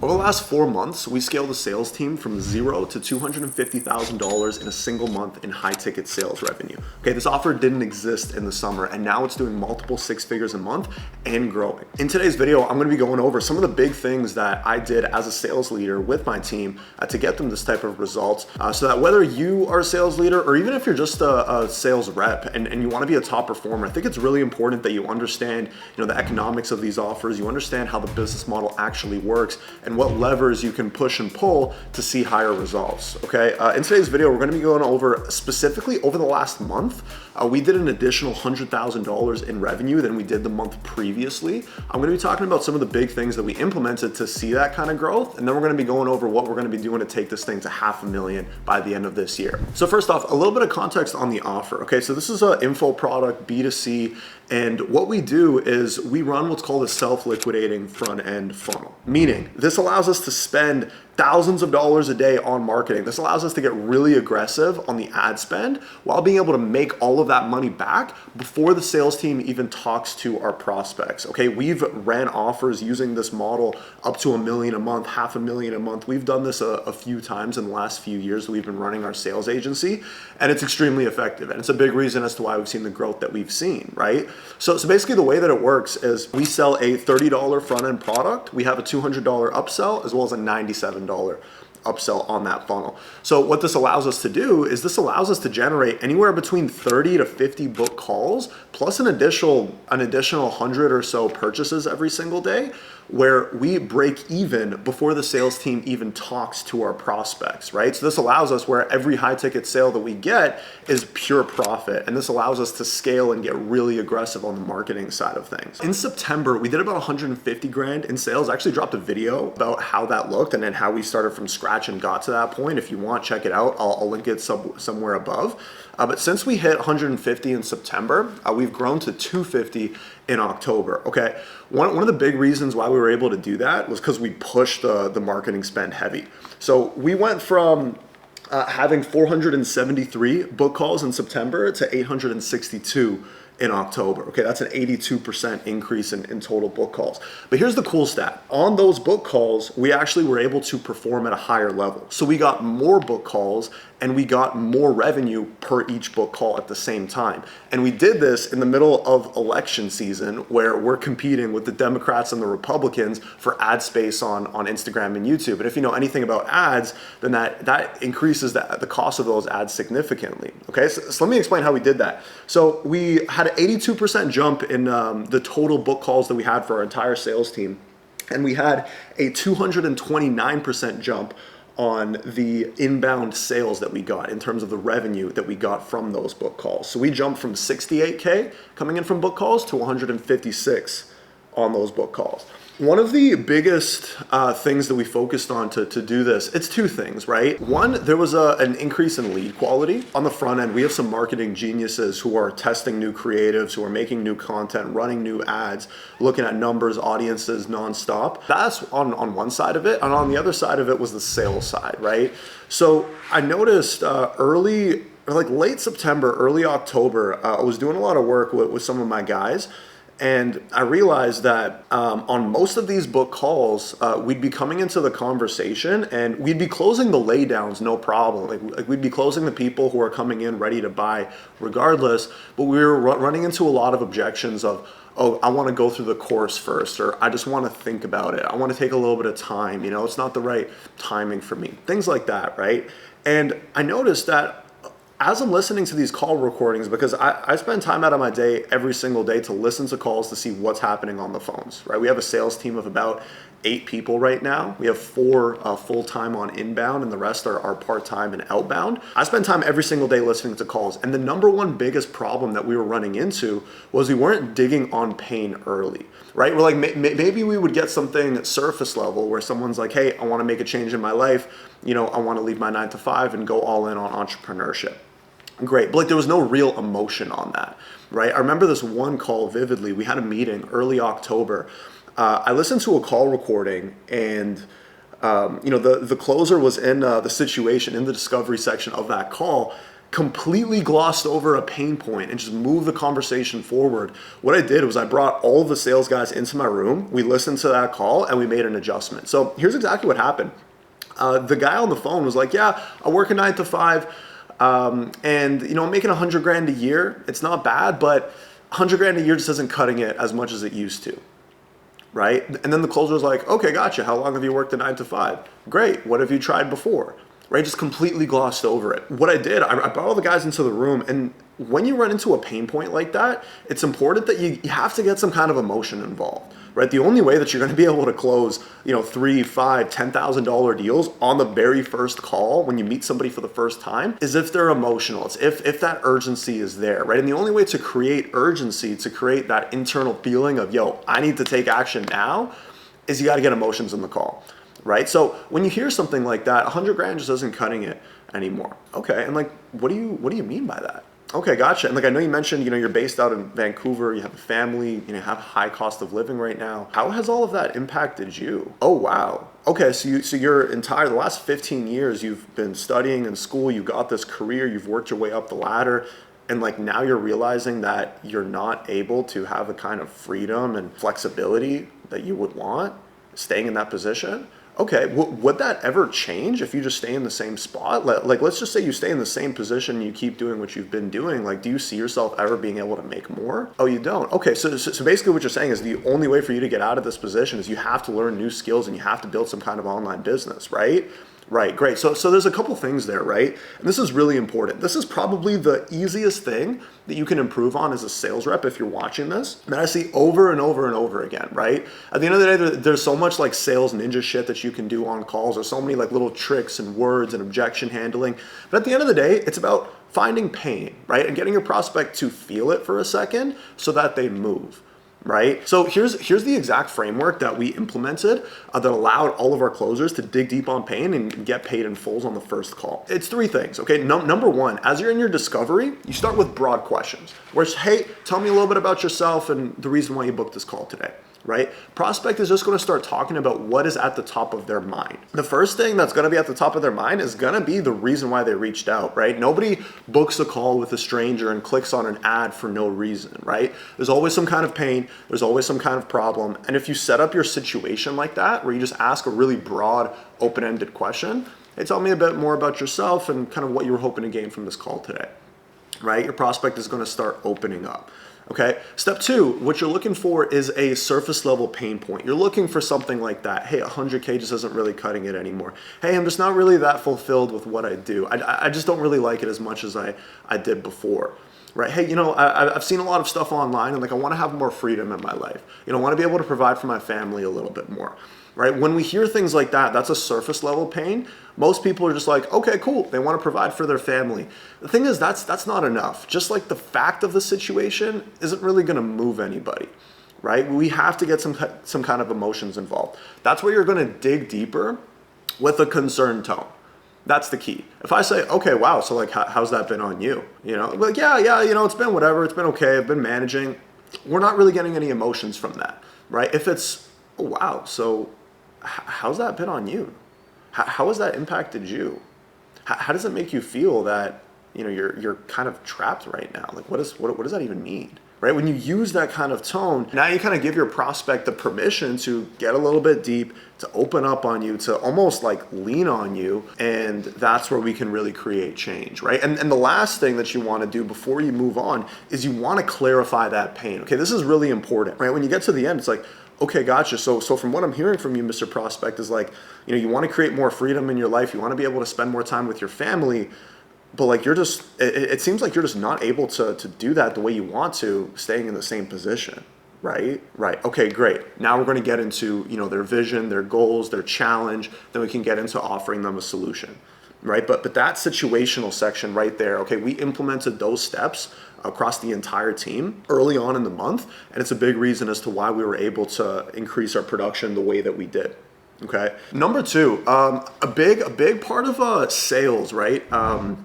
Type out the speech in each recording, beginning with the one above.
Over the last 4 months, we scaled a sales team from zero to $250,000 in a single month in high ticket sales revenue. Okay, this offer didn't exist in the summer and now it's doing multiple six figures a month and growing. In today's video, I'm gonna be going over some of the big things that I did as a sales leader with my team to get them this type of results so that whether you are a sales leader or even if you're just a sales rep and you wanna be a top performer, I think it's really important that you understand the economics of these offers, you understand how the business model actually works, and what levers you can push and pull to see higher results, okay? In today's video, we're gonna be going over specifically over the last month, we did an additional $100,000 in revenue than we did the month previously. I'm gonna be talking about some of the big things that we implemented to see that kind of growth, and then we're gonna be going over what we're gonna be doing to take this thing to $500,000 by the end of this year. So first off, a little bit of context on the offer, okay? So this is an info product, B2C, and what we do is we run what's called a self-liquidating front-end funnel, meaning this allows us to spend thousands of dollars a day on marketing. This allows us to get really aggressive on the ad spend while being able to make all of that money back before the sales team even talks to our prospects, okay? We've ran offers using this model up to $1 million a month, $500,000 a month. We've done this a few times in the last few years that we've been running our sales agency, and it's extremely effective. And it's a big reason as to why we've seen the growth that we've seen, right? So basically the way that it works is we sell a $30 front-end product, we have a $200 upsell, as well as a $97 upsell on that funnel. So what this allows us to do is this allows us to generate anywhere between 30 to 50 book calls, plus an additional 100 or so purchases every single day, where we break even before the sales team even talks to our prospects, right? So this allows us where every high ticket sale that we get is pure profit. And this allows us to scale and get really aggressive on the marketing side of things. In September, we did about 150 grand in sales. I actually dropped a video about how that looked and then how we started from scratch and got to that point. If you want, check it out. I'll link it somewhere above. But since we hit 150 in September, we've grown to 250 in October, okay? One of the big reasons why we were able to do that was because we pushed the marketing spend heavy. So we went from having 473 book calls in September to 862 in October. Okay, that's an 82% increase in total book calls. But here's the cool stat. On those book calls, we actually were able to perform at a higher level. So we got more book calls and we got more revenue per each book call at the same time. And we did this in the middle of election season where we're competing with the Democrats and the Republicans for ad space on Instagram and YouTube. And if you know anything about ads, then that increases the cost of those ads significantly. Okay, so let me explain how we did that. So we had an 82% jump in the total book calls that we had for our entire sales team. And we had a 229% jump on the inbound sales that we got in terms of the revenue that we got from those book calls. So we jumped from 68K coming in from book calls to 156 on those book calls. One of the biggest things that we focused on to do this, it's two things, right? One, there was an increase in lead quality. On the front end, we have some marketing geniuses who are testing new creatives, who are making new content, running new ads, looking at numbers, audiences nonstop. That's on one side of it. And on the other side of it was the sales side, right? So I noticed late September, early October, I was doing a lot of work with some of my guys. And I realized that on most of these book calls, we'd be coming into the conversation and we'd be closing the laydowns, no problem. Like we'd be closing the people who are coming in ready to buy regardless, but we were running into a lot of objections of, oh, I want to go through the course first, or I just want to think about it. I want to take a little bit of time, it's not the right timing for me. Things like that, right? And I noticed that as I'm listening to these call recordings, because I spend time out of my day every single day to listen to calls to see what's happening on the phones, right? We have a sales team of about 8 people right now. We have 4 full-time on inbound and the rest are part-time and outbound. I spend time every single day listening to calls. And the number one biggest problem that we were running into was we weren't digging on pain early, right? We're like, maybe we would get something surface level where someone's like, hey, I want to make a change in my life. I want to leave my 9 to 5 and go all in on entrepreneurship. Great, but there was no real emotion on that, right? I remember this one call vividly. We had a meeting early October. I listened to a call recording and the closer was in the situation in the discovery section of that call. completely glossed over a pain point and just moved the conversation forward. What I did was I brought all of the sales guys into my room. We listened to that call and we made an adjustment. So here's exactly what happened. The guy on the phone was like, yeah, I work a 9 to 5, and I'm making 100 grand a year. It's not bad, but 100 grand a year just isn't cutting it as much as it used to. Right? And then the closer was like, okay, gotcha. How long have you worked a 9 to 5? Great. What have you tried before? Right? Just completely glossed over it. What I did, I brought all the guys into the room, and when you run into a pain point like that, it's important that you have to get some kind of emotion involved, right? The only way that you're going to be able to close, $3, $5, $10,000 deals on the very first call when you meet somebody for the first time is if they're emotional. It's if that urgency is there, right? And the only way to create urgency, to create that internal feeling of, I need to take action now, is you got to get emotions in the call. Right? So when you hear something like that, 100 grand just isn't cutting it anymore. Okay. And what do you mean by that? Okay, gotcha. And I know you mentioned, you're based out in Vancouver, you have a family, you have a high cost of living right now. How has all of that impacted you? Oh, wow. Okay. So the last 15 years, you've been studying in school, you got this career, you've worked your way up the ladder. And now you're realizing that you're not able to have the kind of freedom and flexibility that you would want staying in that position. Okay, would that ever change if you just stay in the same spot? Let's just say you stay in the same position and you keep doing what you've been doing. Do you see yourself ever being able to make more? Oh, you don't? Okay, so basically what you're saying is the only way for you to get out of this position is you have to learn new skills and you have to build some kind of online business, right? Right, great. So there's a couple things there, right? And this is really important. This is probably the easiest thing that you can improve on as a sales rep if you're watching this. That I see over and over and over again, right? At the end of the day, there's so much sales ninja shit that you can do on calls. There's so many little tricks and words and objection handling. But at the end of the day, it's about finding pain, right? And getting your prospect to feel it for a second so that they move. Right? So here's the exact framework that we implemented that allowed all of our closers to dig deep on pain and get paid in fulls on the first call. It's 3 things, okay? Number 1, as you're in your discovery, you start with broad questions. Where it's, hey, tell me a little bit about yourself and the reason why you booked this call today. Right? Prospect is just going to start talking about what is at the top of their mind. The first thing that's going to be at the top of their mind is going to be the reason why they reached out, right? Nobody books a call with a stranger and clicks on an ad for no reason, right? There's always some kind of pain. There's always some kind of problem. And if you set up your situation like that, where you just ask a really broad, open-ended question, hey, tell me a bit more about yourself and kind of what you were hoping to gain from this call today, right? Your prospect is going to start opening up. Okay. Step 2, what you're looking for is a surface level pain point. You're looking for something like that. Hey, 100K just isn't really cutting it anymore. Hey, I'm just not really that fulfilled with what I do. I just don't really like it as much as I did before. Right? Hey, I've seen a lot of stuff online and I want to have more freedom in my life. I want to be able to provide for my family a little bit more. Right? When we hear things like that, that's a surface level pain. Most people are just like, okay, cool. They want to provide for their family. The thing is, that's not enough. Just the fact of the situation isn't really going to move anybody, right? We have to get some kind of emotions involved. That's where you're going to dig deeper with a concerned tone. That's the key. If I say, okay, wow, so how's that been on you? Yeah, it's been whatever. It's been okay. I've been managing. We're not really getting any emotions from that, right? If it's, oh, wow, so how's that been on you? How has that impacted you? How does it make you feel that you're kind of trapped right now? What does that even mean? Right? When you use that kind of tone, now you kind of give your prospect the permission to get a little bit deep, to open up on you, to almost lean on you, and that's where we can really create change, right? And the last thing that you want to do before you move on is you want to clarify that pain. Okay, this is really important, right? When you get to the end, it's okay, gotcha. So from what I'm hearing from you, Mr. Prospect, is you want to create more freedom in your life. You want to be able to spend more time with your family, but you're just, it seems like you're just not able to do that the way you want to, staying in the same position, right? Right. Okay, great. Now we're going to get into, their vision, their goals, their challenge. Then we can get into offering them a solution, right? But that situational section right there, okay, we implemented those steps across the entire team early on in the month, and it's a big reason as to why we were able to increase our production the way that we did. Okay. Number 2, a big part of sales, right,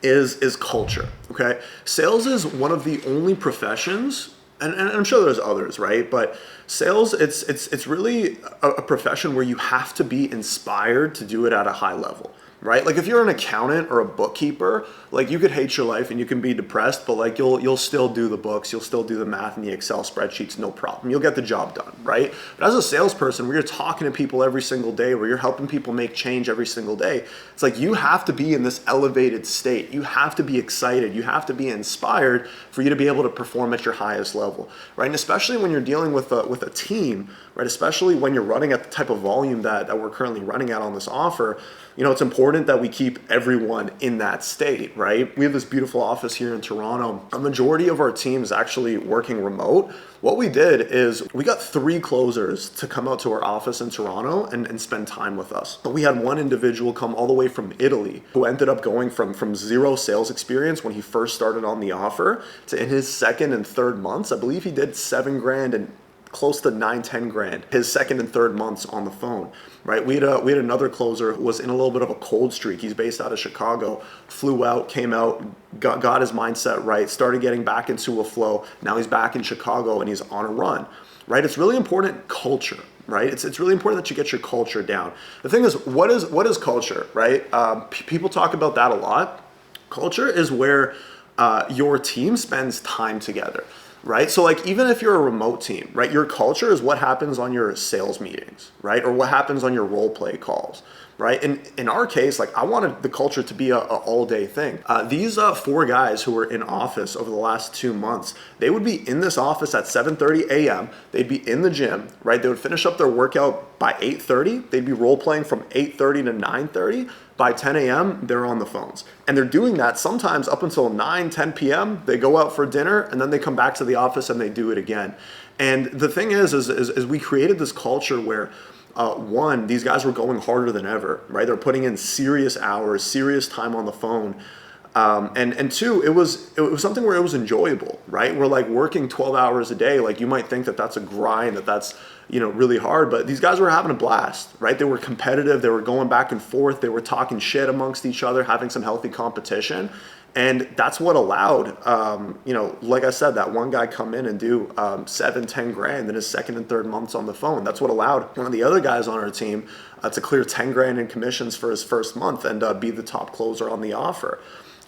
is culture. Okay. Sales is one of the only professions, and I'm sure there's others, right? But sales, it's really a profession where you have to be inspired to do it at a high level. right? Like if you're an accountant or a bookkeeper, like you could hate your life and you can be depressed, but like you'll still do the books, you'll still do the math and the Excel spreadsheets, no problem. You'll get the job done, right? But as a salesperson, where you're talking to people every single day, where you're helping people make change every single day, it's like you have to be in this elevated state. You have to be excited. You have to be inspired for you to be able to perform at your highest level, right? And especially when you're dealing with a team, right? Especially when you're running at the type of volume that we're currently running at on this offer, you know, it's important that we keep everyone in that state, right? We have this beautiful office here in Toronto. A majority of our team is actually working remote. What we did is we got 3 closers to come out to our office in Toronto and spend time with us. But we had one individual come all the way from Italy who ended up going from 0 sales experience when he first started on the offer to in his 2nd and 3rd months, I believe he did $7,000 and close to 9-10 grand his 2nd and 3rd months on the phone, right? We had another closer who was in a little bit of a cold streak. He's based out of Chicago, flew out, came out, got his mindset right, started getting back into a flow. Now he's back in Chicago and he's on a run, right? It's really important culture, right? It's really important that you get your culture down. The thing is, what is culture, right? People talk about that a lot. Culture is where your team spends time together, right? So like even if you're a remote team, right, your culture is what happens on your sales meetings, right? Or what happens on your role play calls, right? In our case, like I wanted the culture to be a all day thing. These 4 guys who were in office over the last 2 months, they would be in this office at 7:30 a.m. They'd be in the gym, right? They would finish up their workout by 8:30. They'd be role playing from 8:30 to 9:30. By 10 a.m., they're on the phones. And they're doing that sometimes up until 9, 10 p.m. They go out for dinner and then they come back to the office and they do it again. And the thing is we created this culture where one, these guys were going harder than ever, right? They're putting in serious hours, serious time on the phone. And 2, it was something where it was enjoyable, right? We're like working 12 hours a day. Like you might think that that's a grind, that's, you know, really hard, but these guys were having a blast, right? They were competitive. They were going back and forth. They were talking shit amongst each other, having some healthy competition. And that's what allowed, you know, like I said, that one guy come in and do 7-10 grand in his 2nd and 3rd months on the phone. That's what allowed one of the other guys on our team to clear 10 grand in commissions for his 1st month and be the top closer on the offer,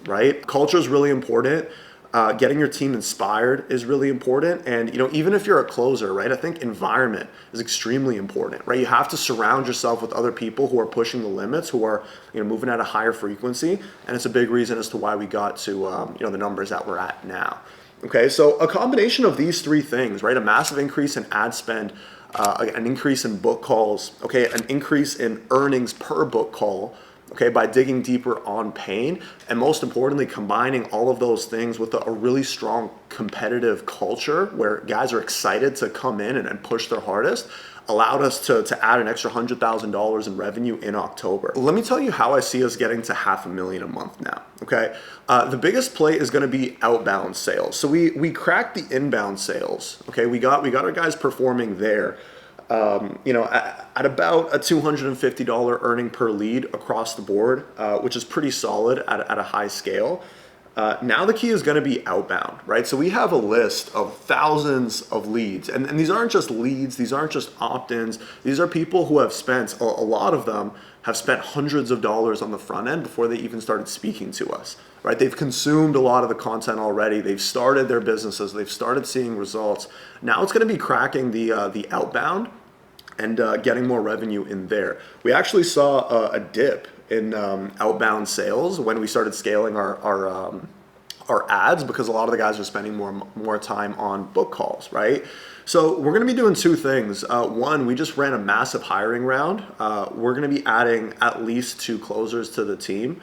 right? Culture is really important. Getting your team inspired is really important. And, you know, even if you're a closer, right, I think environment is extremely important, right? You have to surround yourself with other people who are pushing the limits, who are, you know, moving at a higher frequency. And it's a big reason as to why we got to, you know, the numbers that we're at now. Okay, so a combination of these 3 things, right? A massive increase in ad spend, an increase in book calls, okay, an increase in earnings per book call, okay, by digging deeper on pain, and most importantly, combining all of those things with a really strong competitive culture where guys are excited to come in and push their hardest, allowed us to add an extra $100,000 in revenue in October. Let me tell you how I see us getting to $500,000 a month now, okay? The biggest play is gonna be outbound sales. So we cracked the inbound sales, okay? We got our guys performing there. You know, at about a $250 earning per lead across the board, which is pretty solid at a high scale. Now the key is going to be outbound, right? So we have a list of thousands of leads, and these aren't just leads, these aren't just opt-ins. These are people who have spent, a lot of them have spent hundreds of dollars on the front end before they even started speaking to us, right? They've consumed a lot of the content already. They've started their businesses. They've started seeing results. Now it's going to be cracking the outbound and getting more revenue in there. We actually saw a dip in outbound sales when we started scaling our ads, because a lot of the guys are spending more time on book calls, right? So we're gonna be doing 2 things. One, we just ran a massive hiring round. We're gonna be adding at least 2 closers to the team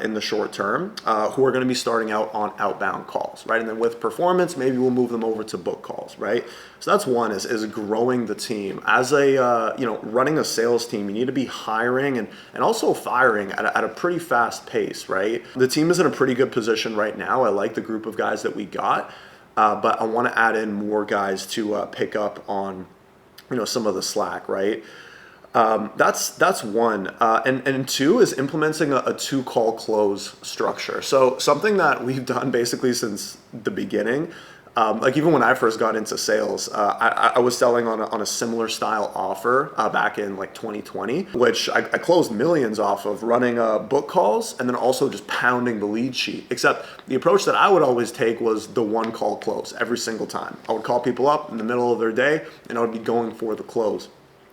in the short term, who are going to be starting out on outbound calls, right? And then with performance, maybe we'll move them over to book calls, right? So that's one, is growing the team. As a, you know, running a sales team, you need to be hiring and also firing at a pretty fast pace, right? The team is in a pretty good position right now. I like the group of guys that we got, but I want to add in more guys to pick up on, you know, some of the slack, right? That's one. And 2 is implementing a 2-call close structure. So something that we've done basically since the beginning, Like even when I first got into sales, I was selling on a similar style offer back in like 2020, which I closed millions off of running book calls and then also just pounding the lead sheet. Except the approach that I would always take was the one call close every single time. I would call people up in the middle of their day and I would be going for the close.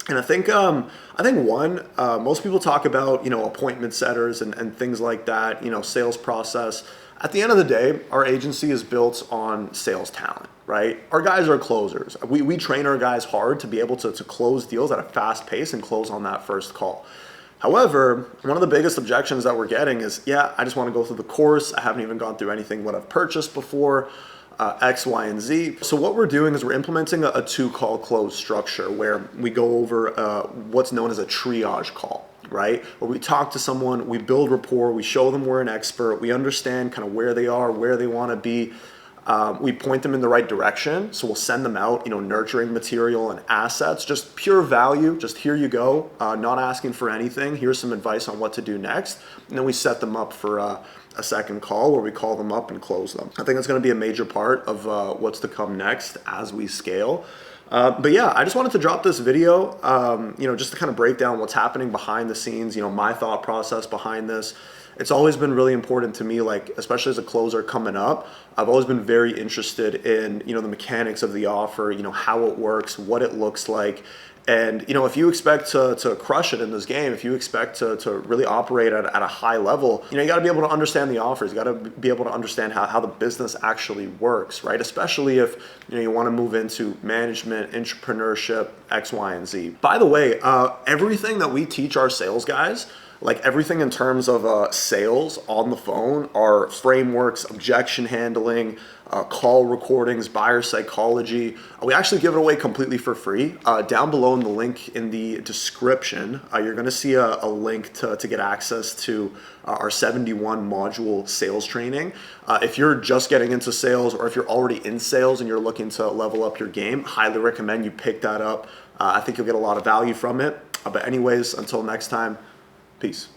And I think most people talk about, appointment setters and things like that, sales process. At the end of the day, our agency is built on sales talent, right? Our guys are closers. We train our guys hard to be able to close deals at a fast pace and close on that first call. However, one of the biggest objections that we're getting is, I just want to go through the course. I haven't even gone through anything what I've purchased before. X, Y, and Z. So what we're doing is we're implementing a two-call close structure where we go over what's known as a triage call, right? Where we talk to someone, we build rapport, we show them we're an expert, we understand kind of where they are, where they want to be. We point them in the right direction. So we'll send them out, nurturing material and assets, just pure value. Just here you go, not asking for anything. Here's some advice on what to do next. And then we set them up for a second call where we call them up and close them. I think that's going to be a major part of what's to come next as we scale. But yeah, I just wanted to drop this video, just to kind of break down what's happening behind the scenes, my thought process behind this. It's always been really important to me, like, especially as a closer coming up, I've always been very interested in, the mechanics of the offer, how it works, what it looks like. And, if you expect to crush it in this game, if you expect to really operate at a high level, you got to be able to understand the offers. You got to be able to understand how the business actually works, right? Especially if, you want to move into management, entrepreneurship, X, Y, and Z. By the way, everything that we teach our sales guys, like everything in terms of sales on the phone, are frameworks, objection handling, call recordings, buyer psychology. We actually give it away completely for free. Down below in the link in the description, you're going to see a link to get access to our 71 module sales training. If you're just getting into sales, or if you're already in sales and you're looking to level up your game, highly recommend you pick that up. I think you'll get a lot of value from it. But anyways, until next time, peace.